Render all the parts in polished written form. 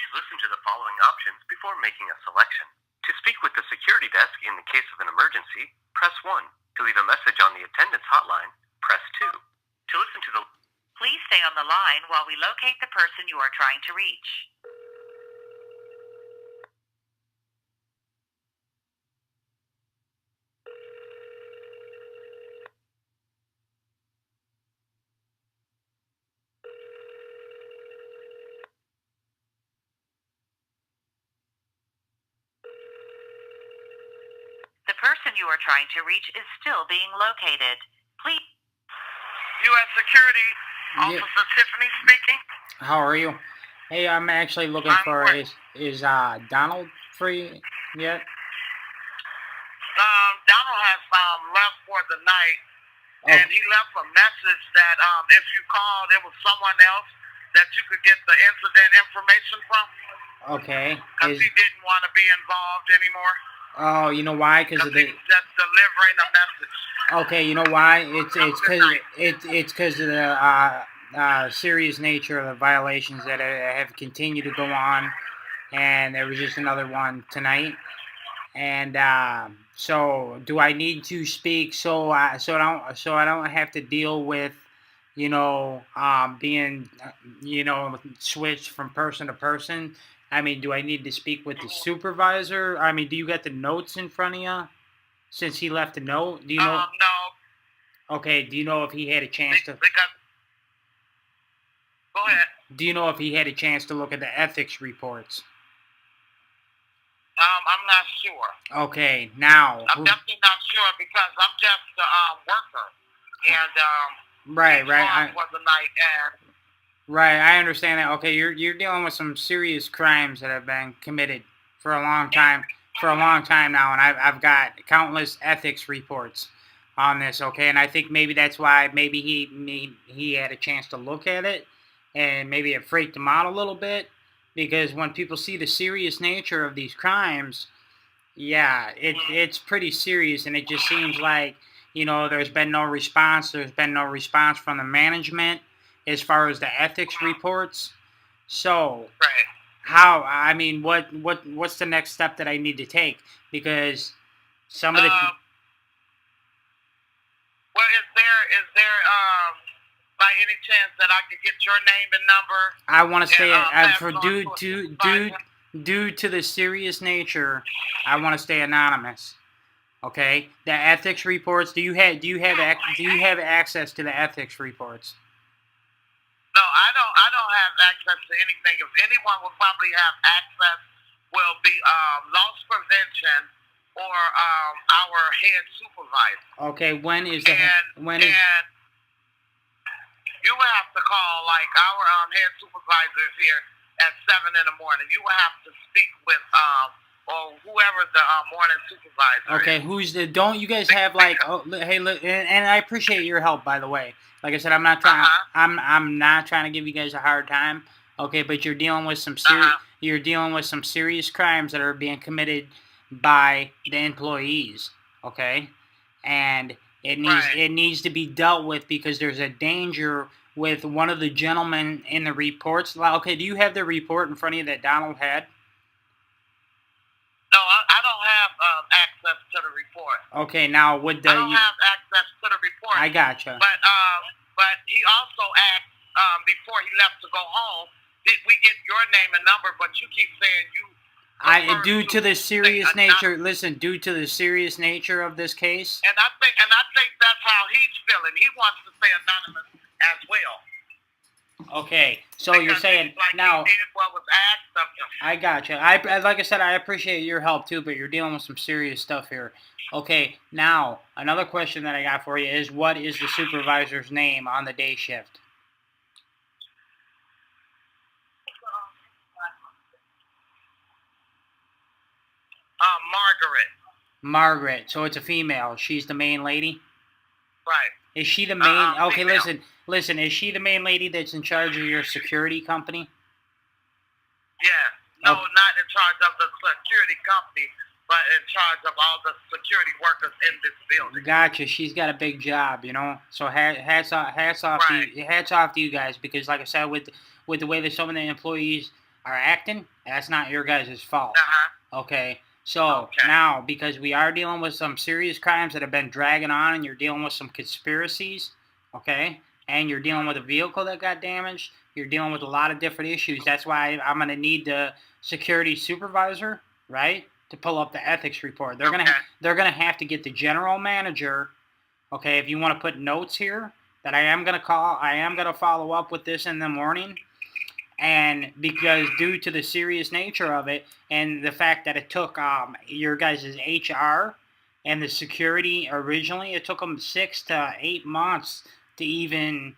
Please listen to the following options before making a selection. To speak with the security desk in the case of an emergency, press 1. To leave a message on the attendance hotline, press 2. To listen to the... Please stay on the line while we locate the person you are trying to reach. The person you are trying to reach is still being located. Please... U.S. Security, Yeah. Officer Tiffany speaking. How are you? Hey, I'm actually looking I'm for great. is Donald free yet? Donald has left for the night, and he left a message that if you called, it was someone else that you could get the incident information from. Okay. Because he didn't want to be involved anymore. Oh, you know why? Because he was just delivering a message. Okay, you know why? It's because of the serious nature of the violations that have continued to go on, and there was just another one tonight. And so, do I need to speak so I don't have to deal with, being switched from person to person? I mean, do I need to speak with the supervisor? I mean, do you got the notes in front of you? Since he left a note, do you know? No. Okay, do you know if he had a chance to? Go ahead. Do you know if he had a chance to look at the ethics reports? I'm not sure. Okay, now. I'm definitely not sure because I'm just a worker, and right. For the night, and right, I understand that. Okay, you're dealing with some serious crimes that have been committed for a long time. For a long time now, and I've got countless ethics reports on this. Okay, and I think maybe that's why maybe he had a chance to look at it, and maybe it freaked him out a little bit, because when people see the serious nature of these crimes, yeah, it's pretty serious, and it just seems like there's been no response. There's been no response from the management as far as the ethics reports. So. Right. How? I mean, what's the next step that I need to take? Because some of the well, is there by any chance that I could get your name and number? I want to stay for due to the serious nature, I want to stay anonymous. Okay, the ethics reports. Do you have access to the ethics reports? No, I don't have access to anything. If anyone will probably have access, will be loss prevention or our head supervisor. Okay, when is you will have to call like our head supervisor is here at 7 in the morning. You will have to speak with or whoever the morning supervisor. Okay, is. Don't you guys have like? Oh, hey, look, and I appreciate your help, by the way. Like I said, I'm not trying. I'm not trying to give you guys a hard time. Okay, but you're dealing with some serious crimes that are being committed by the employees. Okay, and it needs to be dealt with because there's a danger with one of the gentlemen in the reports. Okay, do you have the report in front of you that Donald had? No, I don't have access to the report. Okay, now I don't have access to the report. I gotcha. But he also asked before he left to go home, did we get your name and number? But you keep saying you. Due to the serious nature. Listen, due to the serious nature of this case. And I think that's how he's feeling. He wants to stay anonymous as well. Okay, so because you're saying now. He did what was asked of him. I gotcha. Like I said, I appreciate your help too, but you're dealing with some serious stuff here. Okay, now another question that I got for you is, what is the supervisor's name on the day shift? Margaret. Margaret. So it's a female. She's the main lady? Right. Is she the main... okay, female. listen. Is she the main lady that's in charge of your security company? Yeah. No, not in charge of the security company, but in charge of all the security workers in this building. Gotcha. She's got a big job, So hats off right. hats off to you guys, because like I said, with the way that some of the employees are acting, that's not your guys' fault. Okay. So Okay. now, because we are dealing with some serious crimes that have been dragging on, and you're dealing with some conspiracies, okay, and you're dealing with a vehicle that got damaged, you're dealing with a lot of different issues. That's why I'm going to need the security supervisor, right, to pull up the ethics report. They're gonna have to get the general manager. Okay, if you want to put notes here that I am gonna follow up with this in the morning. And because due to the serious nature of it and the fact that it took your guys' HR and the security originally, it took them 6 to 8 months to even,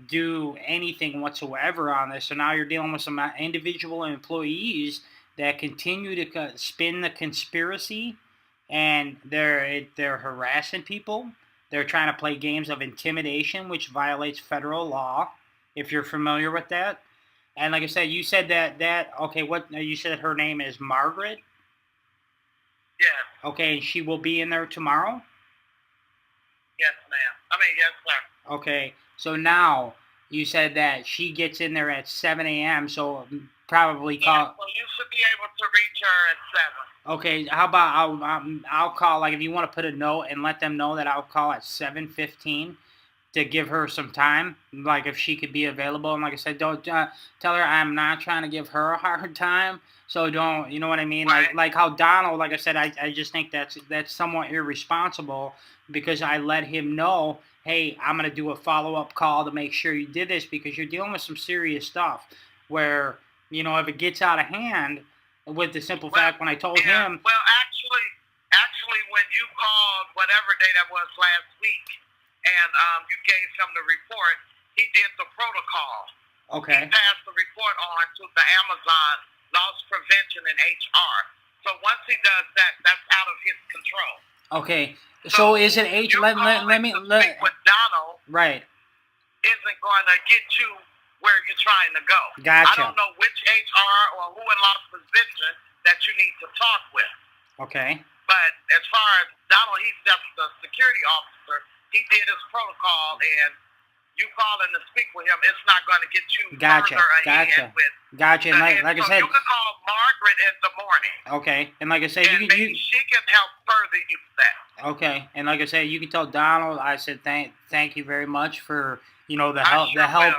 do anything whatsoever on this. So now you're dealing with some individual employees that continue to spin the conspiracy, and they're harassing people. They're trying to play games of intimidation, which violates federal law, if you're familiar with that. And like I said, you said that okay, what you said her name is Margaret? Yeah. Okay, and she will be in there tomorrow? Yes, ma'am. Yes, sir. Okay, so now you said that she gets in there at 7 a.m., so probably call... Yeah, so you should be able to reach her at 7. Okay, how about I'll call, like, if you want to put a note and let them know that I'll call at 7:15 to give her some time, like if she could be available. And like I said, don't tell her I'm not trying to give her a hard time. So don't, you know what I mean? Right. Like how Donald, like I said, I just think that's somewhat irresponsible, because I let him know, hey, I'm going to do a follow-up call to make sure you did this, because you're dealing with some serious stuff where, if it gets out of hand, with the simple fact when I told him... Well, actually, when you called whatever day that was last week, and you gave him the report, he did the protocol. Okay. He passed the report on to the Amazon Loss Prevention and HR. So once he does that, that's out of his control. Okay. So is it H? Let me speak with Donald. Right. Isn't going to get you where you're trying to go. Gotcha. I don't know which HR or who in loss position that you need to talk with. Okay. But as far as Donald, he's just the security officer. He did his protocol, and you calling to speak with him, it's not going to get you further ahead with. Gotcha. And like I said, you can call Margaret in the morning. Okay. And like I said, she can help further you with that. Okay. And like I said, you can tell Donald, I said thank you very much for the help.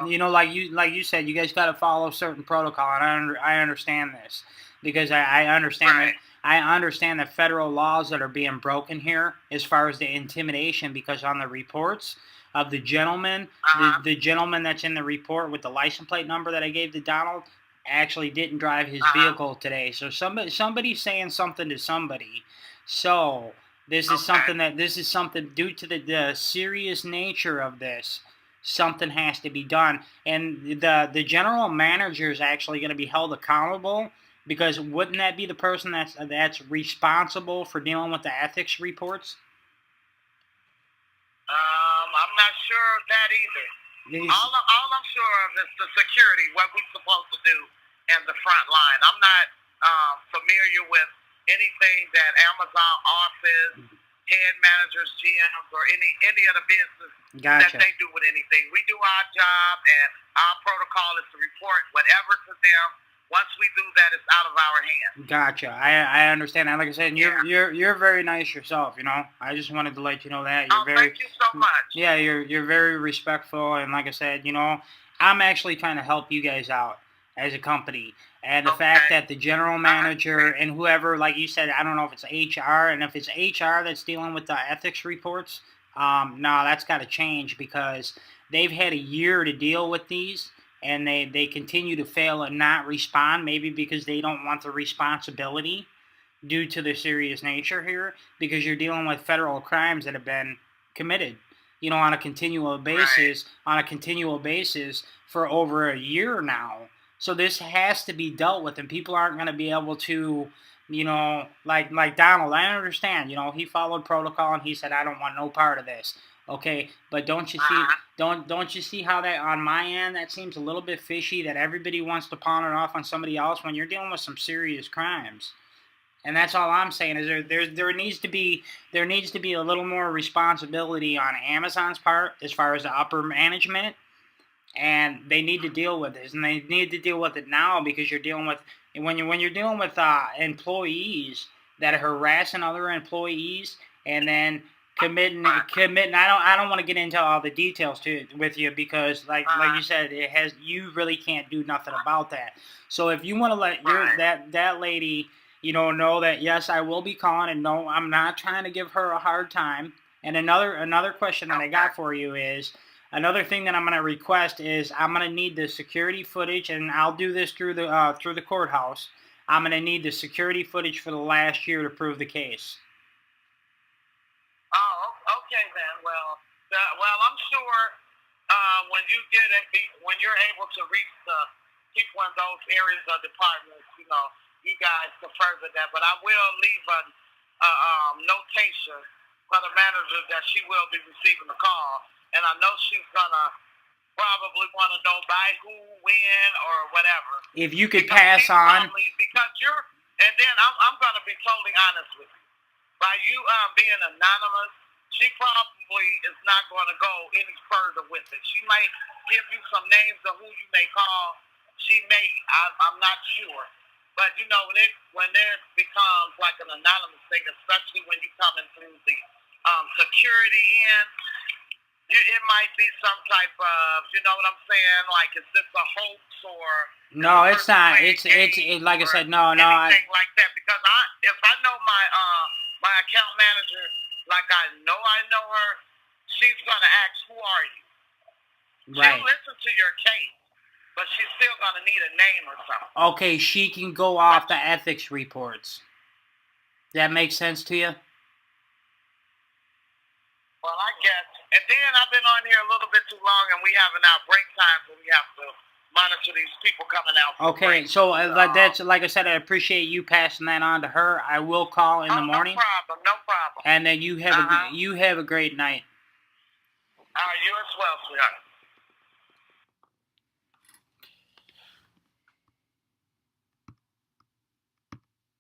Will. Like you said, you guys got to follow certain protocol, and I understand this, because I understand right. I understand the federal laws that are being broken here as far as the intimidation, because on the reports of the gentleman, the gentleman that's in the report with the license plate number that I gave to Donald actually didn't drive his vehicle today. So somebody's saying something to somebody. So this is something due to the serious nature of this. Something has to be done, and the general manager is actually going to be held accountable. Because wouldn't that be the person that's responsible for dealing with the ethics reports? I'm not sure of that either. All I'm sure of is the security, what we're supposed to do in the front line. I'm not familiar with anything that Amazon office, head managers, GMs, or any other business that they do with anything. We do our job, and our protocol is to report whatever to them. Once we do that, it's out of our hands. Gotcha. I understand that. Like I said, you're very nice yourself. I just wanted to let you know that thank you so much. Yeah, you're very respectful, and like I said, I'm actually trying to help you guys out as a company. And the fact that the general manager and whoever, like you said, I don't know if it's HR, and if it's HR that's dealing with the ethics reports, no, that's got to change, because they've had a year to deal with these. And they continue to fail and not respond, maybe because they don't want the responsibility due to the serious nature here, because you're dealing with federal crimes that have been committed, on a continual basis, for over a year now. So this has to be dealt with, and people aren't going to be able to, like Donald, I understand, he followed protocol, and he said, I don't want no part of this. Okay, but don't you see? Don't you see how that on my end that seems a little bit fishy? That everybody wants to pawn it off on somebody else when you're dealing with some serious crimes, and that's all I'm saying is there needs to be a little more responsibility on Amazon's part as far as the upper management, and they need to deal with this, and they need to deal with it now because you're dealing with when you're dealing with employees that are harassing other employees and then committing. I don't want to get into all the details with you because like you said, you really can't do nothing about that. So if you want to let that lady know that yes, I will be calling, and no, I'm not trying to give her a hard time. And another question that I got for you is, another thing that I'm going to request is I'm going to need the security footage, and I'll do this through the courthouse. I'm going to need the security footage for the last year to prove the case. Oh, okay then. Well, I'm sure when you're able to reach the people in those areas or departments, you guys can further that. But I will leave a notation for the manager that she will be receiving the call, and I know she's gonna probably want to know by who, when, or whatever. If you could pass on, because and then I'm gonna be totally honest with you. By you being anonymous, she probably is not going to go any further with it. She might give you some names of who you may call. She may, I'm not sure. But when it becomes like an anonymous thing, especially when you come in through the security end, it might be some type of, you know what I'm saying? Like, is this a hoax or? No, it's not. It's like I said, no. Anything like that, because if I know my account manager, like I know her, she's gonna ask, "Who are you?" Right. She'll listen to your case, but she's still gonna need a name or something. Okay, she can go off the ethics reports. That makes sense to you? Well, I guess. And then I've been on here a little bit too long, and we have our break time, so we have to monitor these people coming out. Okay, so that's like I said. I appreciate you passing that on to her. I will call in the morning. No problem. And then you have a great night. You as well, sweetheart.